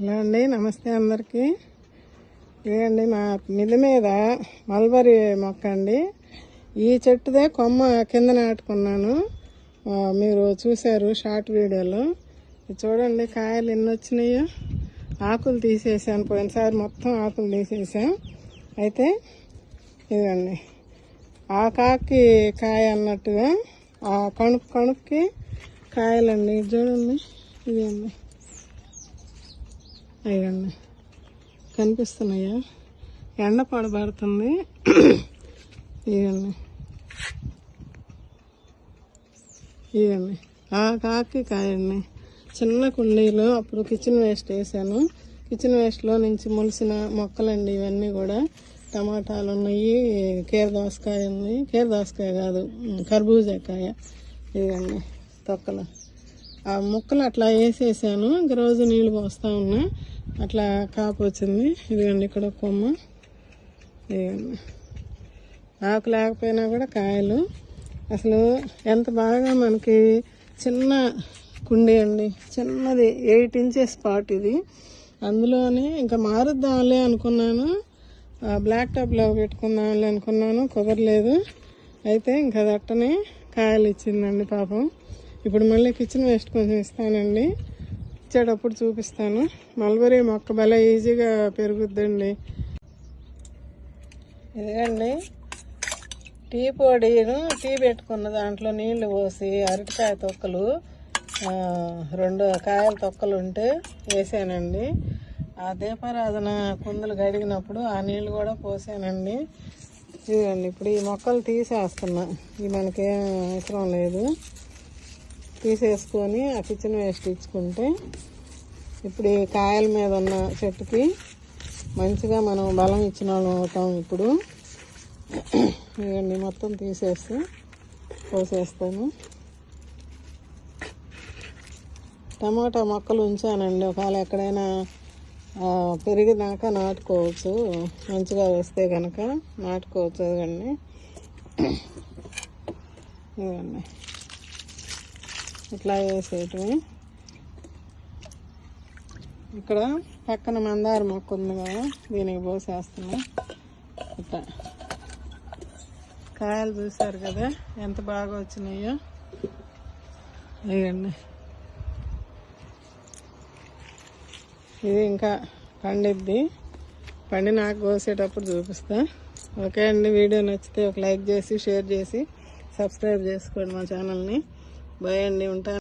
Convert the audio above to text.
Hello అండి, నమస్తే అందరికీ. ఇదండి మా మిద్ది మీద మల్బరీ మొక్క అండి. ఈ చెట్టుదే కొమ్మ కింద నాటుకున్నాను. మీరు చూశారు షార్ట్ వీడియోలో. చూడండి కాయలు ఎన్ని వచ్చినాయో. ఆకులు తీసేసాను, పోయినసారి మొత్తం ఆకులు తీసేసాం. అయితే ఇదండి ఆ కాకి కాయ అన్నట్టుగా ఆ కణుక్కి కాయలండి. చూడండి, ఇదండి, అయ్యండి కనిపిస్తున్నాయా? ఎండ పడబడుతుంది. ఇదండి ఇదండి ఆ కాకి కాయండి. చిన్న కుండీలో అప్పుడు కిచెన్ వేస్ట్ వేసాను. కిచెన్ వేస్ట్లో నుంచి మొలిసిన మొక్కలండి ఇవన్నీ కూడా. టమాటాలు ఉన్నాయి, కీరదోసకాయ ఉంది, కీరదోసకాయ కాదు కర్బూజాకాయ. ఇదండి తొక్కలు. ఆ ముక్కలు అట్లా వేసేసాను. ఇంక రోజు నీళ్ళు పోస్తూ ఉన్నా, అట్లా కాపు వచ్చింది. ఇదిగండి ఇక్కడ కొమ్మ. ఇదిగండి ఆకు లేకపోయినా కూడా కాయలు. అసలు ఎంత బాగా మనకి చిన్న కుండీ అండి, చిన్నది 8 inches పాట్ ఇది. అందులోనే ఇంకా మారుద్దాంలే అనుకున్నాను, బ్లాక్ టాప్లో పెట్టుకుందాంలే అనుకున్నాను, కుదరలేదు. అయితే ఇంకా అది అట్టనే కాయలు ఇచ్చిందండి పాపం. ఇప్పుడు మళ్ళీ కిచెన్ వేస్ట్ కొంచెం ఇస్తానండి, ఇచ్చేటప్పుడు చూపిస్తాను. మల్బరీ మొక్క భలే ఈజీగా పెరుగుద్దండి. ఇదిగండి టీ పొడిను, టీ పెట్టుకున్న దాంట్లో నీళ్లు పోసి అరటికాయ తొక్కలు 2 కాయల తొక్కలు ఉంటే వేసానండి. ఆ దీపారాధన కుందులు గడిగినప్పుడు ఆ నీళ్లు కూడా పోసానండి. ఇదిగండి ఇప్పుడు ఈ మొక్కలు తీసేస్తున్నా, ఇవి మనకేం అవసరం లేదు. తీసేసుకొని ఆ కిచెన్ వేస్ట్ ఇచ్చుకుంటే ఇప్పుడు ఈ కాయల మీద ఉన్న చెట్టుకి మంచిగా మనం బలం ఇచ్చిన వాళ్ళం అవుతాం. ఇప్పుడు ఇవన్నీ మొత్తం తీసేసి పోసేస్తాను. టమాటా మొక్కలు ఉంచానండి, ఒకవేళ ఎక్కడైనా పెరిగినాక నాటుకోవచ్చు. మంచిగా వస్తే కనుక నాటుకోవచ్చు. ఇవ్వండి ఇవ్వండి ఇట్లా వేసేయటమే. ఇక్కడ పక్కన మందార మొక్క ఉంది కదా, దీనికి పోసేస్తున్నా. ఇట్లా కాయలు చూసారు కదా ఎంత బాగా వచ్చినాయో. ఇవ్వండి ఇది ఇంకా పండిద్ది, నాకు కోసేటప్పుడు చూపిస్తా. ఓకే అండి, వీడియో నచ్చితే ఒక లైక్ చేసి, షేర్ చేసి, సబ్స్క్రైబ్ చేసుకోండి మా ఛానల్ని. బాయ్ అండి, ఉంటాను.